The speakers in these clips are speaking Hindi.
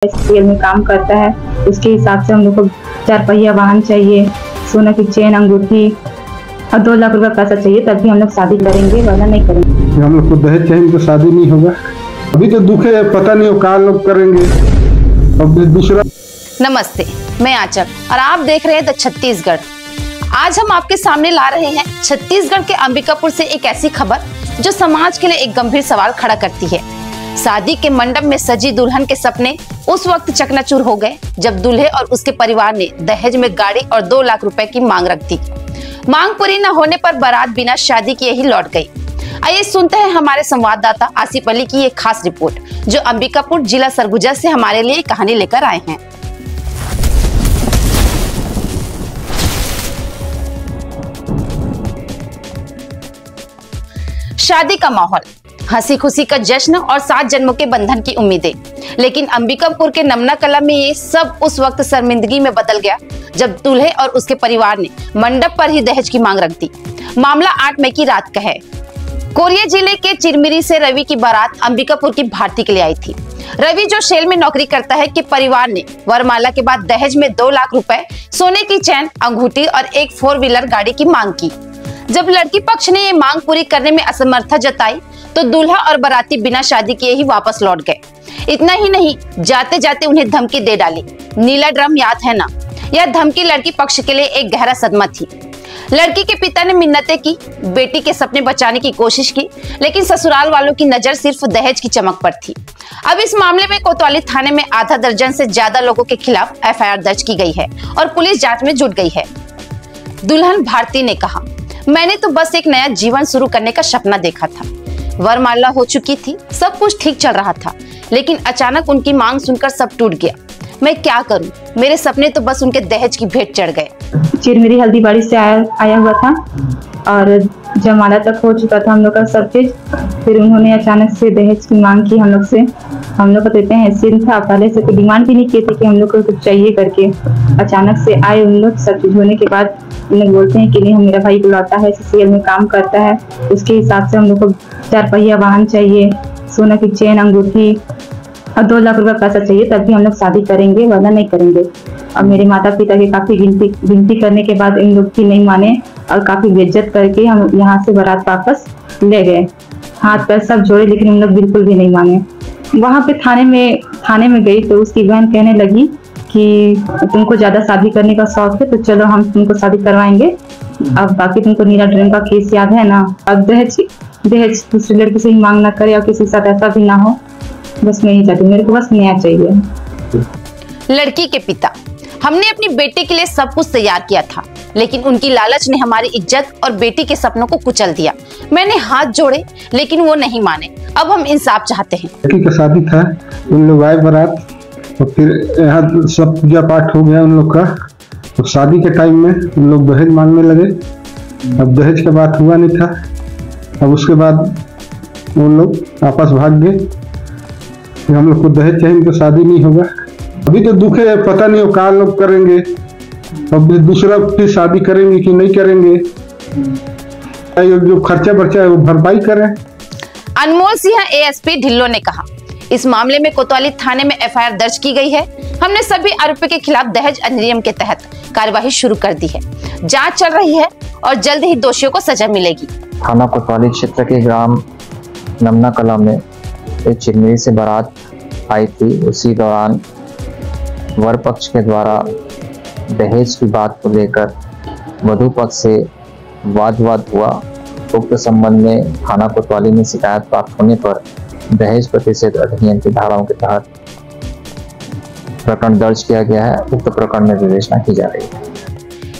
सीएल में काम करता है, उसके हिसाब से हम लोग को 4 पहिया वाहन चाहिए, सोना की चेन, अंगूठी और 2 लाख रुपए पैसा चाहिए, तभी हम लोग शादी करेंगे, वरना नहीं करेंगे। हम लोग को दहेज चाहिए तो शादी नहीं होगा। अभी तो दुख है, पता नहीं हो कहाँ लोग करेंगे। अब दूसरा। नमस्ते, मैं आंचल और आप देख रहे हैं द छत्तीसगढ़। आज हम आपके सामने ला रहे हैं छत्तीसगढ़ के अंबिकापुर से एक ऐसी खबर जो समाज के लिए एक गंभीर सवाल खड़ा करती है। शादी के मंडप में सजी दुल्हन के सपने उस वक्त चकनाचूर हो गए जब दूल्हे और उसके परिवार ने दहेज में गाड़ी और 2 लाख रुपए की मांग रख दी। मांग पूरी न होने पर बारात बिना शादी किए ही लौट गई। आइए सुनते हैं हमारे संवाददाता आसिफ अली की एक खास रिपोर्ट जो अंबिकापुर जिला सरगुजा से हमारे लिए कहानी लेकर आए हैं। शादी का माहौल, हंसी खुशी का जश्न और 7 जन्मों के बंधन की उम्मीदें, लेकिन अंबिकापुर के नमना कला में ये सब उस वक्त शर्मिंदगी में बदल गया जब दूल्हे और उसके परिवार ने मंडप पर ही दहेज की मांग रख दी। मामला 8 मई की रात का है। कोरिया जिले के चिरमिरी से रवि की बारात अंबिकापुर की भारती के लिए आई थी। रवि जो शेल में नौकरी करता है कि परिवार ने वरमाला के बाद दहेज में 2 लाख रुपए, सोने की चैन, अंगूठी और एक 4 व्हीलर गाड़ी की मांग की। जब लड़की पक्ष ने ये मांग पूरी करने में असमर्थता जताई तो दूल्हा और बाराती बिना शादी किए ही वापस लौट गए। इतना ही नहीं, जाते जाते उन्हें धमकी दे डाली। नीला ड्रम याद है ना? यह धमकी लड़की पक्ष के लिए एक गहरा सदमा थी। लड़की के पिता ने मिन्नतें की, बेटी के सपने बचाने की कोशिश की, लेकिन ससुराल वालों की नजर सिर्फ दहेज की चमक पर थी। अब इस मामले में कोतवाली थाने में आधा दर्जन से ज्यादा लोगों के खिलाफ एफआईआर दर्ज की गई है और पुलिस जांच में जुट गई है। दुल्हन भारती ने कहा, मैंने तो बस एक नया जीवन शुरू करने का सपना देखा था। वरमाला हो चुकी थी, सब कुछ ठीक चल रहा था, लेकिन अचानक उनकी मांग सुनकर सब टूट गया। मैं क्या करूं? मेरे सपने तो बस उनके दहेज की भेंट चढ़ गए। चिरमिरी हल्दीबाड़ी से आया हुआ था और जमाला तक हो चुका था हम लोग का सब चीज। फिर उन्होंने अचानक से दहेज की मांग की हम लोग से। हम लोग का तो इतना हैसियत था, पहले से कोई डिमांड भी नहीं की थी कि हम लोग को कुछ चाहिए करके। अचानक से आए उन लोग, सब चीज होने के बाद उन लोग बोलते हैं कि नहीं, हम मेरा भाई बुलाता है, सीएल में काम करता है, उसके हिसाब से हम लोग को 4 पहिया वाहन चाहिए, सोना की चेन, अंगूठी और 2 लाख रुपए पैसा चाहिए, तभी हम लोग शादी करेंगे, वरना नहीं करेंगे। और मेरे माता पिता की काफी गिनती करने के बाद इन लोग की नहीं माने और काफी बेइज्जत करके हम यहाँ से बारात वापस ले गए। हाथ पैर सब जोड़े, लेकिन हम लोग बिल्कुल भी नहीं माने। वहाँ पे थाने में गई तो उसकी बहन कहने लगी कि तुमको ज्यादा शादी करने का शौक है तो चलो हम तुमको शादी करवाएंगे। अब बाकी तुमको नीला ड्रम का केस याद है ना? अब दहेज दूसरी लड़की से ही मांग ना करे और किसी के साथ ऐसा भी ना हो, बस मैं ही चाहती हूँ, मेरे को बस नया चाहिए। लड़की के पिता, हमने अपनी बेटे के लिए सब कुछ तैयार किया था, लेकिन उनकी लालच ने हमारी इज्जत और बेटी के सपनों को कुचल दिया। मैंने हाथ जोड़े लेकिन वो नहीं माने। अब हम इंसाफ चाहते हैं। लड़की का शादी था, उन लोग आए बारात और फिर यहाँ सब पूजा पाठ हो गया उन लोग का। तो शादी के टाइम में उन लोग दहेज मांगने लगे। अब दहेज का बात हुआ नहीं था। अब उसके बाद उन लोग आपस भाग गए। हम लोग को दहेज चाहिए तो शादी नहीं होगा। अभी तो दुख है, पता नहीं हो कहाँ लोग करेंगे। अब दूसरा फिर शादी करेंगे कि नहीं करेंगे, जो खर्चा बर्चा है वो भरपाई करें। अनमोल सिंह एएसपी ढिल्लो ने कहा, इस मामले में कोतवाली थाने में एफआईआर दर्ज की गई है। हमने सभी आरोपियों के खिलाफ दहेज अधिनियम के तहत कार्यवाही शुरू कर दी है। जांच चल रही है और जल्द ही दोषियों को सजा मिलेगी। थाना कोतवाली क्षेत्र के ग्राम नमना कला में एक चिरमिरी से बारात आई थी। उसी दौरान वर पक्ष के द्वारा दहेज की बात को लेकर वधू पक्ष से वाद हुआ। उक्त संबंध में थाना कोतवाली में शिकायत प्राप्त होने पर दहेज प्रतिषेध अधिनियम की धाराओं के तहत प्रकरण दर्ज किया गया है। उक्त प्रकरण में विवेचना की जा रही है।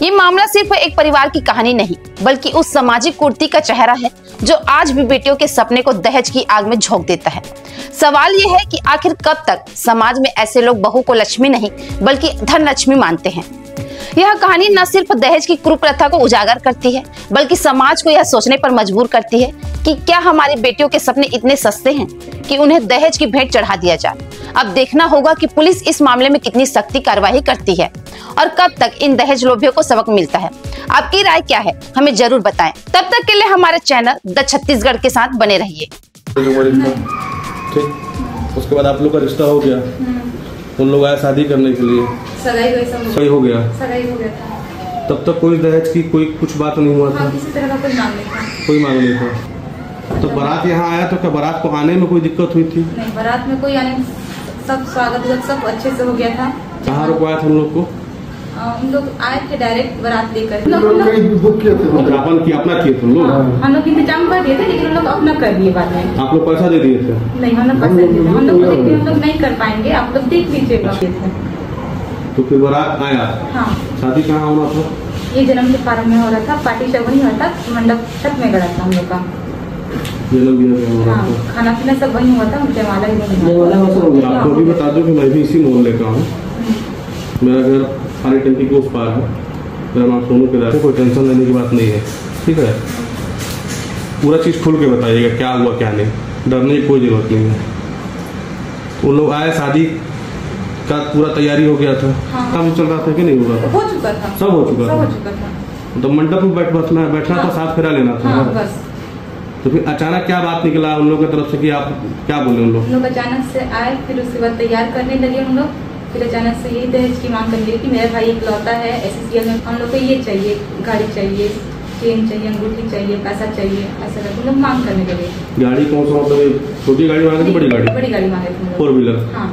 ये मामला सिर्फ एक परिवार की कहानी नहीं, बल्कि उस सामाजिक कुर्ती का चेहरा है जो आज भी बेटियों के सपने को दहेज की आग में झोंक देता है। सवाल ये है कि आखिर कब तक समाज में ऐसे लोग बहू को लक्ष्मी नहीं बल्कि धन लक्ष्मी मानते हैं। यह कहानी न सिर्फ दहेज की कुप्रथा को उजागर करती है, बल्कि समाज को यह सोचने पर मजबूर करती है कि क्या हमारी बेटियों के सपने इतने सस्ते हैं कि उन्हें दहेज की भेंट चढ़ा दिया जाए। अब देखना होगा कि पुलिस इस मामले में कितनी सख्ती कार्रवाई करती है और कब तक इन दहेज लोभियों को सबक मिलता है। आपकी राय क्या है, हमें जरूर बताएं। तब तक के लिए हमारे चैनल द छत्तीसगढ़ के साथ बने रहिए। ठीक, उसके बाद आप लोग का रिश्ता हो गया। उन लोग आए शादी करने के लिए, सगाई वैसा हो सही हो गया। सगाई हो गया था। तब तक कोई दहेज की कोई कुछ बात नहीं हुआ था? हाँ, किसी तरह का कोई मांग नहीं था। कोई मांग नहीं था। तो बारात यहाँ आया तो क्या बारात को आने में कोई दिक्कत हुई थी? नहीं, बारात में कोई आने, सब स्वागत सब अच्छे से हो गया था। कहाँ रुकवाया था उन लोग को? उन लोग आए थे डायरेक्ट बारात लेकर। बुक किए थे अपन की अपना किए थे उन लोग? हम लोग इंतजाम कर दिए थे, लेकिन उन लोग अपना कर दिए बाद में। आप लोग पैसा दे दिए थे? नहीं, हम लोग पैसा दिए थे। हम लोग हम लोग नहीं कर पाएंगे, आप लोग देख लीजिएगा। तो फिर बारात आया? हाँ। शादी कहाँ होना था? ये जन्म के फार्म में हो रहा था, पार्टी सब वहीं हुआ था, मंडप छत में गड़ा था हम लोग का। जन्म दिन हो रहा हाँ, था? खाना पीना सब वहीं हुआ था, जयमाला ही वहीं हुआ था। आपको भी बता दूं कि मैं भी इसी मोहल्ले का हूँ। मेरा घर खाली टंकी के उस पार है। मेरा नाम सोनू केदार है। कोई टेंशन लेने की बात नहीं है, ठीक है? पूरा चीज़ खुल के बताइएगा क्या हुआ क्या नहीं, डरने की कोई ज़रूरत नहीं है। उन लोग आए, शादी का पूरा तैयारी हो गया था। हाँ। काम चल रहा था कि नहीं हो रहा था? हो चुका था, सब हो चुका सब हो था। चुका था। तो मंडप में बैठना था, साथ फेरा लेना था। हाँ, बस। तो फिर अचानक क्या बात निकला उन लोगों की तरफ से कि आप क्या बोले उन लोग अचानक से आए, फिर उसके बाद तैयार करने लगे हम लोग। फिर अचानक से यही दहेज की मांग करने लगे कि मेरा भाई इकलौता है, SSCL में हम लोग को ये चाहिए, गाड़ी चाहिए, चेन चाहिए, अंगूठी चाहिए, पैसा चाहिए, ऐसा करके लोग मांग करने लगे। गाड़ी कौन सा, मतलब छोटी गाड़ी मांगे थी बड़ी गाड़ी? बड़ी गाड़ी मांगे थे। 4 व्हीलर? हाँ।